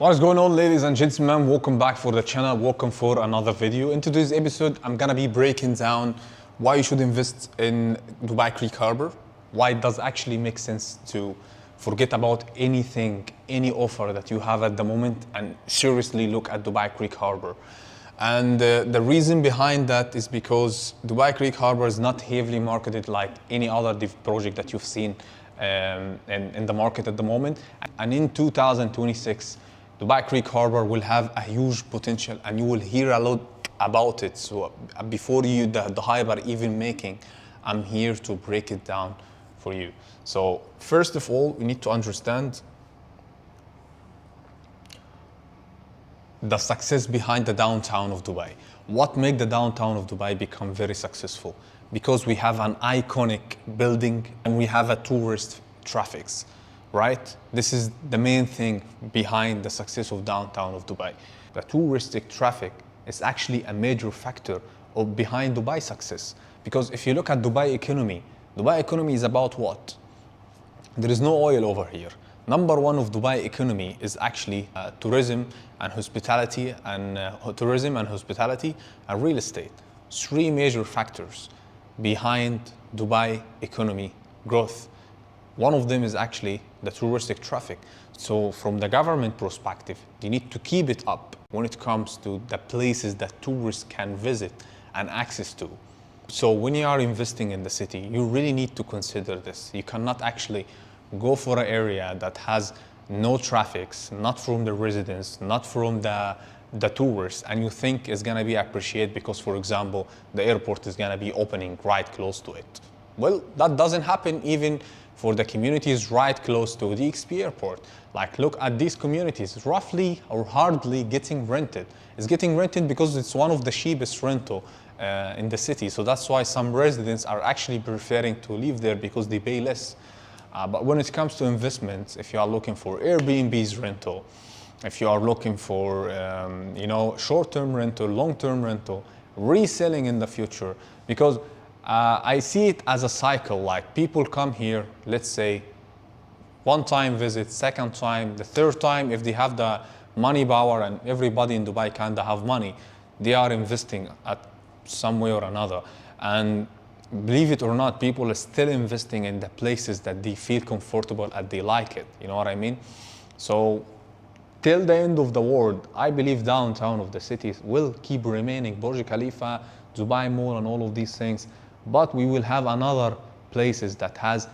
What is going on, ladies and gentlemen? Welcome back for the channel. Welcome for another video. In today's episode, I'm gonna be breaking down why you should invest in Dubai Creek Harbour, why it does actually make sense to forget about anything, any offer that you have at the moment, and seriously look at Dubai Creek Harbour. And the reason behind that is because Dubai Creek Harbour is not heavily marketed like any other project that you've seen in the market at the moment. And in 2026, Dubai Creek Harbour will have a huge potential, and you will hear a lot about it. So before the hype are even making, I'm here to break it down for you. So first of all, you need to understand the success behind the downtown of Dubai. What made the downtown of Dubai become very successful? Because we have an iconic building and we have a tourist traffics, right? This is the main thing behind the success of downtown of Dubai. The touristic traffic is actually a major factor behind Dubai's success. Because if you look at Dubai economy is about what? There is no oil over here. Number one of Dubai economy is actually tourism and hospitality and real estate. Three major factors behind Dubai economy growth. One of them is actually the touristic traffic. So from the government perspective, they need to keep it up when it comes to the places that tourists can visit and access to. So when you are investing in the city, you really need to consider this. You cannot actually go for an area that has no traffics, not from the residents, not from the tourists, and you think it's gonna be appreciated because, for example, the airport is gonna be opening right close to it. Well, that doesn't happen even for the communities right close to the XP airport. Like, look at these communities, roughly or hardly getting rented. It's getting rented because it's one of the cheapest rental in the city. So that's why some residents are actually preferring to live there because they pay less. But when it comes to investments, if you are looking for Airbnb's rental, if you are looking for short-term rental, long-term rental, reselling in the future, because I see it as a cycle. Like, people come here, let's say, one time visit, second time, the third time, if they have the money power, and everybody in Dubai kind of have money, they are investing at some way or another. And believe it or not, people are still investing in the places that they feel comfortable and they like it. You know what I mean? So till the end of the world, I believe downtown of the cities will keep remaining Burj Khalifa, Dubai Mall, and all of these things. But we will have another places that has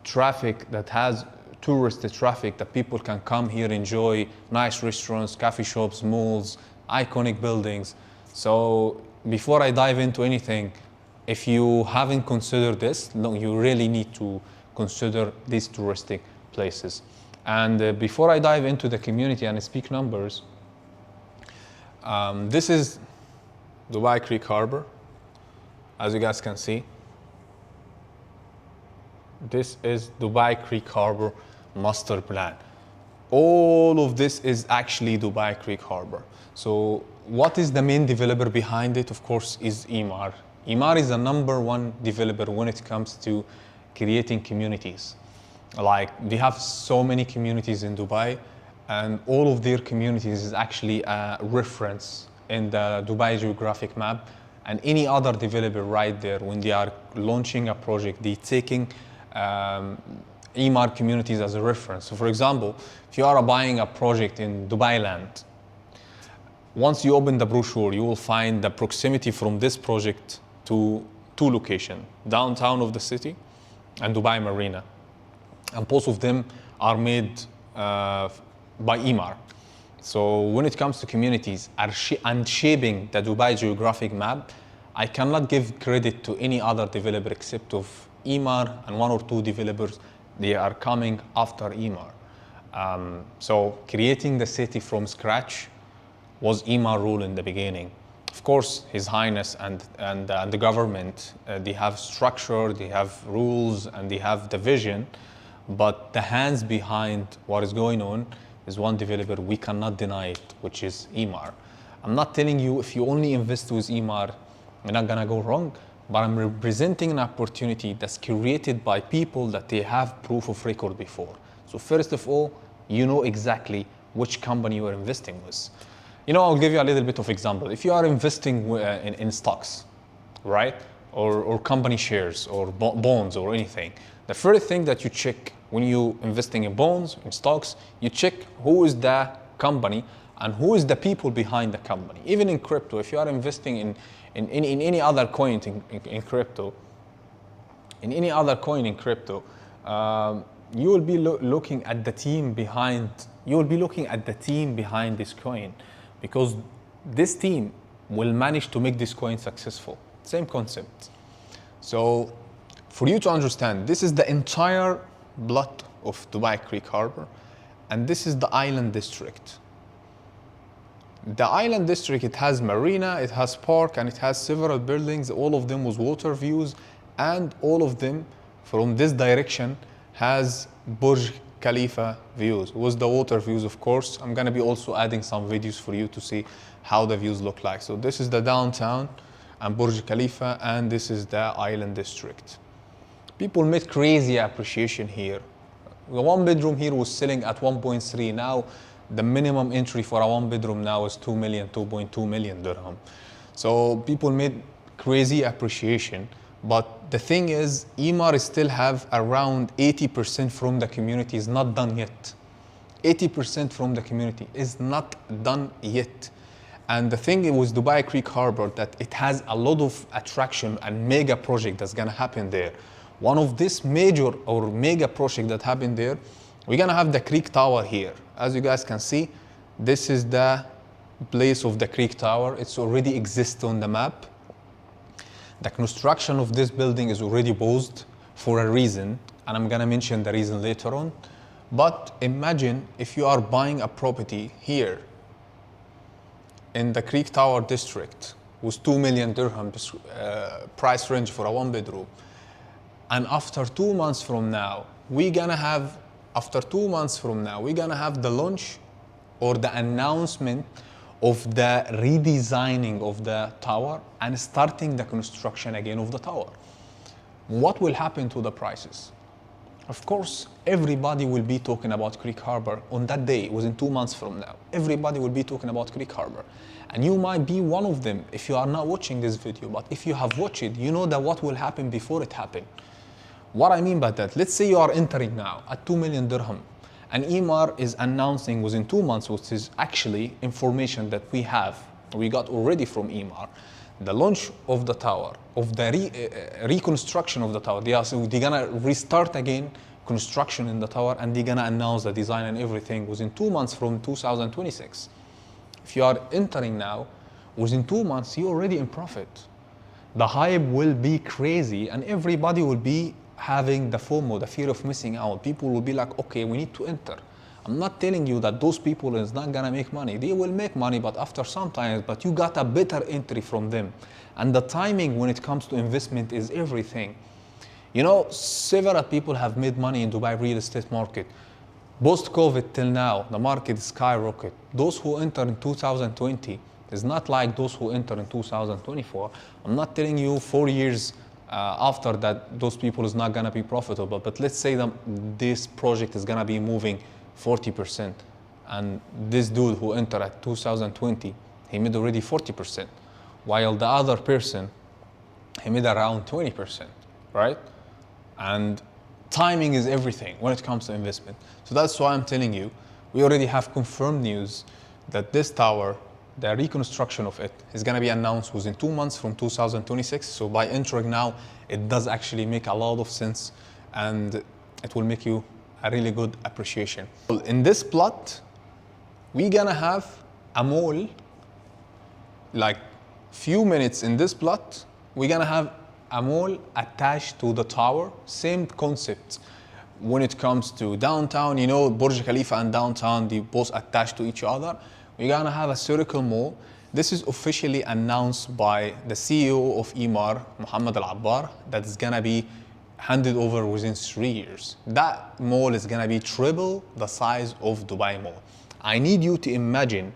traffic, that has tourist traffic, that people can come here, enjoy nice restaurants, coffee shops, malls, iconic buildings. So before I dive into anything, if you haven't considered this, no, you really need to consider these touristic places. And before I dive into the community and speak numbers, this is Dubai Creek Harbour. As you guys can see, this is Dubai Creek Harbour master plan. All of this is actually Dubai Creek Harbour. So what is the main developer behind it? Of course, is Emaar. Emaar is the #1 developer when it comes to creating communities. Like, they have so many communities in Dubai, and all of their communities is actually a reference in the Dubai geographic map. And any other developer right there, when they are launching a project, they're taking Emaar communities as a reference. So for example, if you are buying a project in Dubai land, once you open the brochure, you will find the proximity from this project to two locations, downtown of the city and Dubai Marina. And both of them are made by Emaar. So when it comes to communities and shaping the Dubai geographic map, I cannot give credit to any other developer except of Emaar and one or two developers. They are coming after Emaar. So creating the city from scratch was Emaar's role in the beginning. Of course, His Highness and the government, they have structure, they have rules, and they have the vision, but the hands behind what is going on is one developer. We cannot deny it, which is Emaar. I'm not telling you if you only invest with Emaar, you're not gonna go wrong, but I'm representing an opportunity that's created by people that they have proof of record before. So first of all, you know exactly which company you are investing with. You know, I'll give you a little bit of example. If you are investing in stocks, right? Or company shares or bonds or anything, the first thing that you check when you investing in bonds, in stocks, you check who is the company and who is the people behind the company. Even in crypto, if you are investing in any other coin in crypto, you will be looking at the team behind. You will be looking at the team behind this coin, because this team will manage to make this coin successful. Same concept. So, for you to understand, this is the entire plot of Dubai Creek Harbour, and this is the island district. The island district, it has marina, it has park, and it has several buildings, all of them with water views, and all of them from this direction has Burj Khalifa views, with the water views, of course. I'm gonna be also adding some videos for you to see how the views look like. So this is the downtown and Burj Khalifa, and this is the island district. People made crazy appreciation here. The one bedroom here was selling at 1.3. Now, the minimum entry for a one bedroom now is 2 million, 2.2 million dirham. So people made crazy appreciation. But the thing is, Emaar still have around 80% from the community is not done yet. 80% from the community is not done yet. And the thing with Dubai Creek Harbour, that it has a lot of attraction and mega project that's gonna happen there. One of this major or mega project that happened there, we're gonna have the Creek Tower here. As you guys can see, this is the place of the Creek Tower. It's already exists on the map. The construction of this building is already paused for a reason, and I'm gonna mention the reason later on. But imagine if you are buying a property here in the Creek Tower district with 2 million dirham price range for a one bedroom. And after 2 months from now, we're gonna have the launch or the announcement of the redesigning of the tower and starting the construction again of the tower. What will happen to the prices? Of course, everybody will be talking about Creek Harbour on that day, within 2 months from now. Everybody will be talking about Creek Harbour. And you might be one of them if you are not watching this video, but if you have watched it, you know that what will happen before it happened. What I mean by that, let's say you are entering now at 2 million dirham, and Emaar is announcing within 2 months, which is actually information that we got already from Emaar, the launch of the tower, of the reconstruction of the tower. They're gonna restart again construction in the tower, and they're gonna announce the design and everything within 2 months from 2026. If you are entering now, within 2 months, you're already in profit. The hype will be crazy, and everybody will be having the FOMO, the fear of missing out. People will be like, okay, we need to enter. I'm not telling you that those people is not gonna make money. They will make money, but after some time, but you got a better entry from them. And the timing when it comes to investment is everything. You know, several people have made money in Dubai real estate market. Post-COVID till now, the market skyrocket. Those who enter in 2020 is not like those who enter in 2024. I'm not telling you 4 years after that, those people is not gonna be profitable. But let's say that this project is gonna be moving 40%. And this dude who entered at 2020, he made already 40%. While the other person, he made around 20%, right? And timing is everything when it comes to investment. So that's why I'm telling you, we already have confirmed news that this tower, the reconstruction of it, is gonna be announced within 2 months from 2026. So by entering now, it does actually make a lot of sense, and it will make you a really good appreciation. In this plot, we're gonna have a mall, like few minutes in this plot, we're gonna have a mall attached to the tower. Same concept when it comes to downtown. You know, Burj Khalifa and downtown, they both attached to each other. We're gonna have a circle mall. This is officially announced by the CEO of Emaar, Mohammed Al-Abbar, that is gonna be handed over within 3 years. That mall is gonna be triple the size of Dubai Mall. I need you to imagine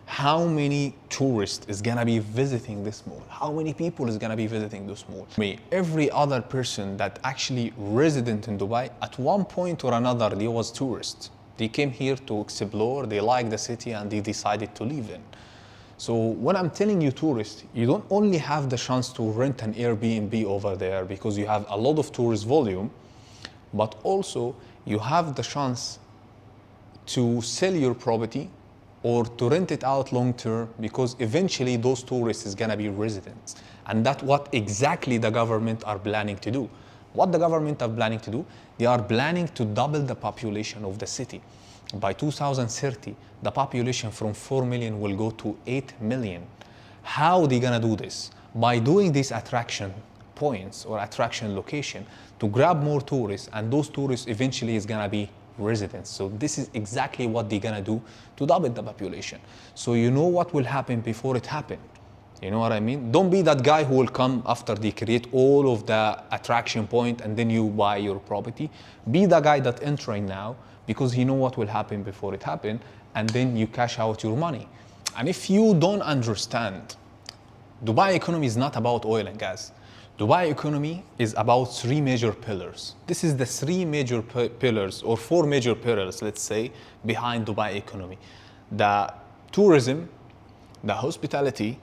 how many tourists is gonna be visiting this mall. How many people is gonna be visiting this mall? Every other person that actually resident in Dubai, at one point or another, they was tourists. They came here to explore, they like the city, and they decided to live in. So when I'm telling you tourists, you don't only have the chance to rent an Airbnb over there because you have a lot of tourist volume, but also you have the chance to sell your property or to rent it out long term, because eventually those tourists is gonna be residents. And that's what exactly the government are planning to do. What the government are planning to do, they are planning to double the population of the city. By 2030, the population from 4 million will go to 8 million. How are they gonna do this? By doing these attraction points or attraction location to grab more tourists, and those tourists eventually is gonna be residents. So this is exactly what they're gonna do to double the population. So you know what will happen before it happens. You know what I mean? Don't be that guy who will come after they create all of the attraction point and then you buy your property. Be the guy that entering now, because you know what will happen before it happens, and then you cash out your money. And if you don't understand, Dubai economy is not about oil and gas. Dubai economy is about three major pillars. This is the three major pillars, or four major pillars, let's say, behind Dubai economy. The tourism, the hospitality,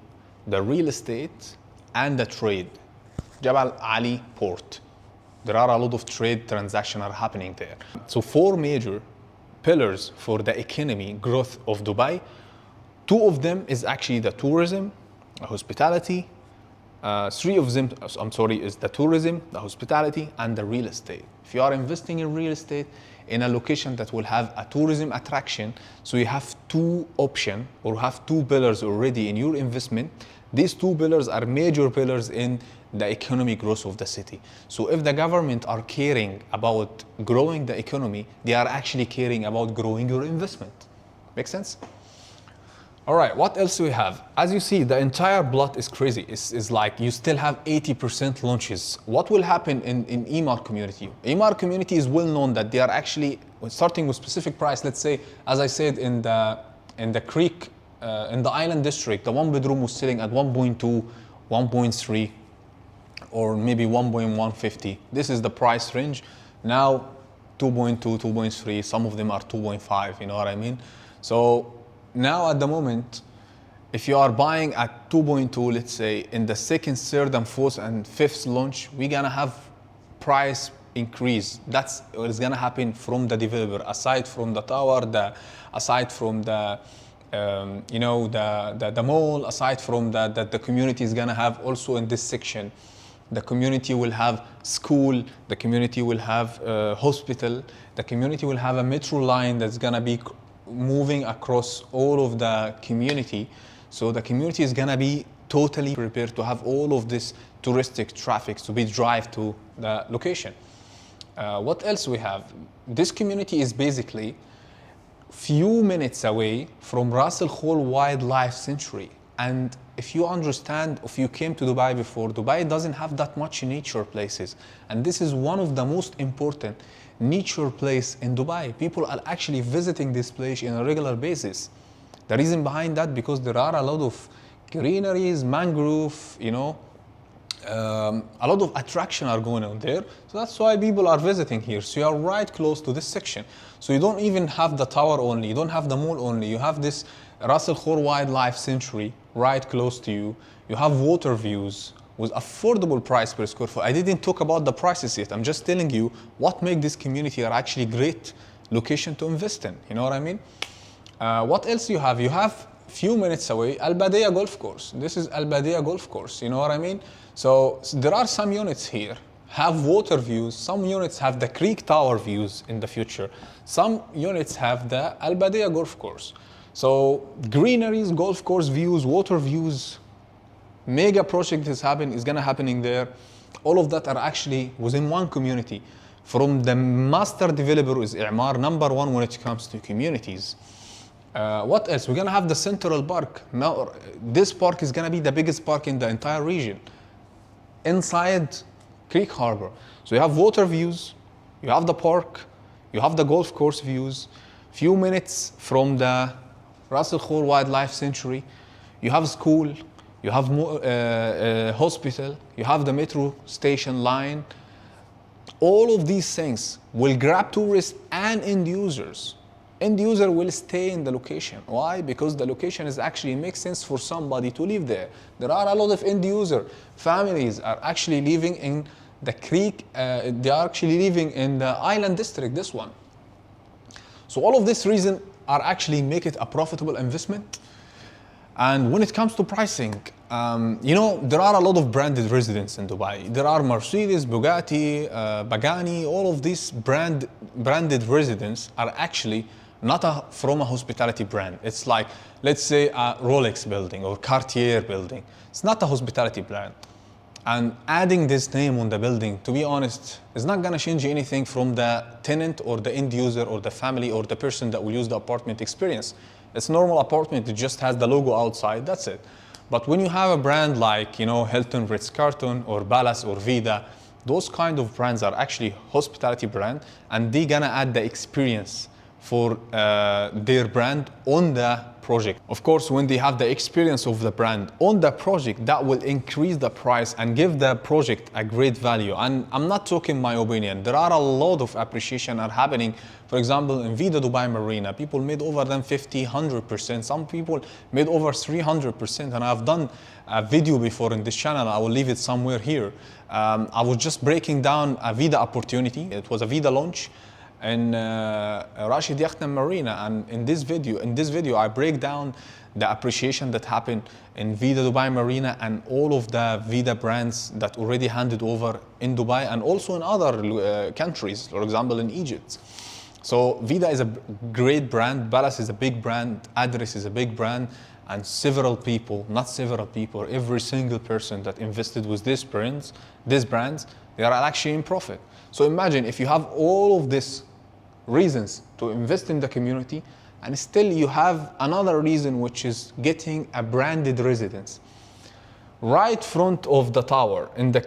the real estate, and the trade. Jabal Ali port. There are a lot of trade transactions are happening there. So four major pillars for the economy growth of Dubai. Two of them is actually the tourism, the hospitality. Three of them, is the tourism, the hospitality, and the real estate. If you are investing in real estate in a location that will have a tourism attraction, so you have two options or have two pillars already in your investment. These two pillars are major pillars in the economic growth of the city. So if the government are caring about growing the economy, they are actually caring about growing your investment. Make sense? All right, what else do we have? As you see, the entire plot is crazy. It's like you still have 80% launches. What will happen in Emaar community? Emaar community is well known that they are actually starting with specific price. Let's say, as I said, in the creek, in the island district, the one bedroom was selling at 1.2, 1.3, or maybe 1.150. This is the price range. Now 2.2, 2.3, some of them are 2.5, you know what I mean? So now at the moment, if you are buying at 2.2, let's say, in the second, third, and fourth, and fifth launch, we're gonna have price increase. That's what is gonna happen from the developer, aside from the tower, aside from the the mall, aside from that the community is gonna have also in this section. The community will have school, the community will have hospital, the community will have a metro line that's gonna be moving across all of the community. So the community is gonna be totally prepared to have all of this touristic traffic to be drive to the location. What else we have? This community is basically few minutes away from Ras Al Khol Wildlife Sanctuary. And if you understand, if you came to Dubai before, Dubai doesn't have that much nature places. And this is one of the most important nature place in Dubai. People are actually visiting this place on a regular basis. The reason behind that, because there are a lot of greeneries, mangrove, a lot of attraction are going on there. So that's why people are visiting here. So you are right close to this section. So you don't even have the tower only, you don't have the mall only, you have this Ras Al Khor Wildlife Sanctuary right close to you. You have water views with affordable price per square foot. I didn't talk about the prices yet. I'm just telling you what makes this community are actually great location to invest in. You know what I mean? What else you have? You have few minutes away Al Badia Golf Course. This is Al Badia Golf Course. You know what I mean? So there are some units here have water views. Some units have the Creek Tower views in the future. Some units have the Al Badia Golf Course. So greeneries, golf course views, water views, mega project is gonna happening there. All of that are actually within one community. From the master developer is Emaar, number one when it comes to communities. What else? We're gonna have the Central Park. Now, this park is gonna be the biggest park in the entire region, inside Creek Harbour. So you have water views, you have the park, you have the golf course views. Few minutes from the Ras Al Khor Wildlife Sanctuary, you have school, you have hospital, you have the metro station line. All of these things will grab tourists and end users. end user will stay in the location. Why? Because the location is actually makes sense for somebody to live there. There are a lot of end user families are actually living in the creek. They are actually living in the island district. This one. So all of these reasons are actually make it a profitable investment. And when it comes to pricing, there are a lot of branded residents in Dubai. There are Mercedes, Bugatti, Pagani. All of these branded residents are actually not from a hospitality brand. It's like, let's say, a Rolex building or Cartier building. It's not a hospitality brand. And adding this name on the building, to be honest, is not gonna change anything from the tenant or the end user or the family or the person that will use the apartment experience. It's a normal apartment, it just has the logo outside, that's it. But when you have a brand like, Hilton, Ritz-Carlton or Palace or Vida, those kind of brands are actually hospitality brand, and they're gonna add the experience for their brand on the project. Of course, when they have the experience of the brand on the project, that will increase the price and give the project a great value. And I'm not talking my opinion. There are a lot of appreciation are happening. For example, in Vida Dubai Marina, people made over than 50, 100%. Some people made over 300%. And I've done a video before in this channel. I will leave it somewhere here. I was just breaking down a Vida opportunity. It was a Vida launch in Rashid Yacht Marina, and in this video I break down the appreciation that happened in Vida Dubai Marina and all of the Vida brands that already handed over in Dubai and also in other countries, for example in Egypt. So Vida is a great brand, Palace is a big brand, Address is a big brand, and every single person that invested with these brands, they are actually in profit. So imagine if you have all of these reasons to invest in the community, and still you have another reason, which is getting a branded residence right front of the tower in the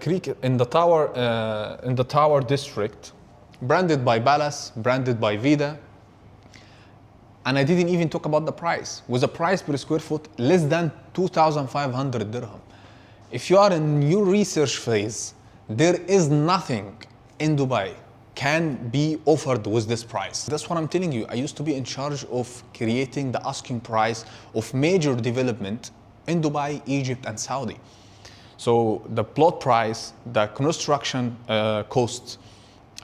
tower district, branded by Palace, branded by Vida. And I didn't even talk about the price. With a price per square foot less than 2,500 dirham. If you are in your research phase, there is nothing in Dubai can be offered with this price. That's what I'm telling you. I used to be in charge of creating the asking price of major development in Dubai, Egypt, and Saudi. So the plot price, the construction costs,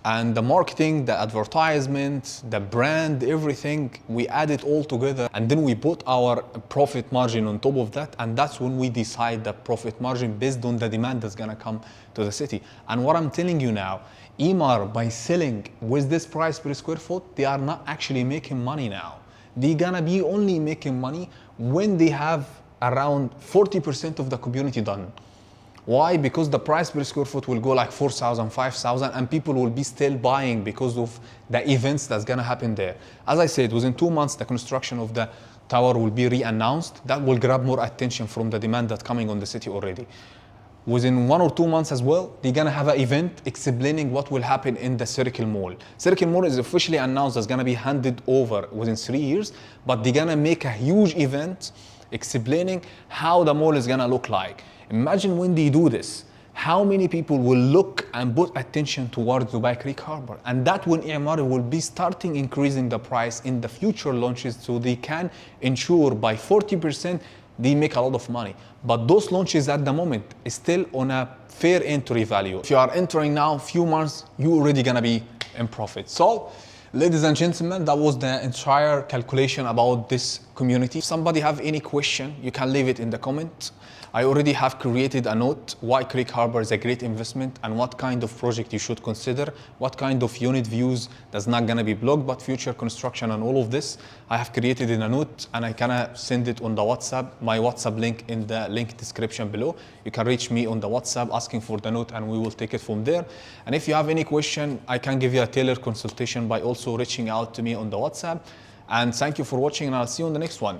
and the marketing, the advertisement, the brand, everything, we add it all together, and then we put our profit margin on top of that, and that's when we decide the profit margin based on the demand that's gonna come to the city. And what I'm telling you now, Emaar, by selling with this price per square foot, they are not actually making money now. They're gonna be only making money when they have around 40% of the community done. Why? Because the price per square foot will go like 4,000, 5,000, and people will be still buying because of the events that's gonna happen there. As I said, within 2 months, the construction of the tower will be re-announced. That will grab more attention from the demand that's coming on the city already. Within 1 or 2 months as well, they're gonna have an event explaining what will happen in the Circle Mall. Circle Mall is officially announced as gonna be handed over within 3 years, but they're gonna make a huge event explaining how the mall is gonna look like. Imagine when they do this, how many people will look and put attention towards Dubai Creek Harbour. And that when Emaar will be starting increasing the price in the future launches, so they can ensure by 40% they make a lot of money. But those launches at the moment is still on a fair entry value. If you are entering now, few months, you're already gonna be in profit. So, ladies and gentlemen, that was the entire calculation about this community. If somebody have any question, you can leave it in the comment. I already have created a note why Creek Harbour is a great investment and what kind of project you should consider, what kind of unit views that's not gonna be blocked, but future construction and all of this. I have created in a note and I can send it on the WhatsApp, my WhatsApp link in the link description below. You can reach me on the WhatsApp asking for the note and we will take it from there. And if you have any question, I can give you a tailored consultation by also reaching out to me on the WhatsApp. And thank you for watching and I'll see you on the next one.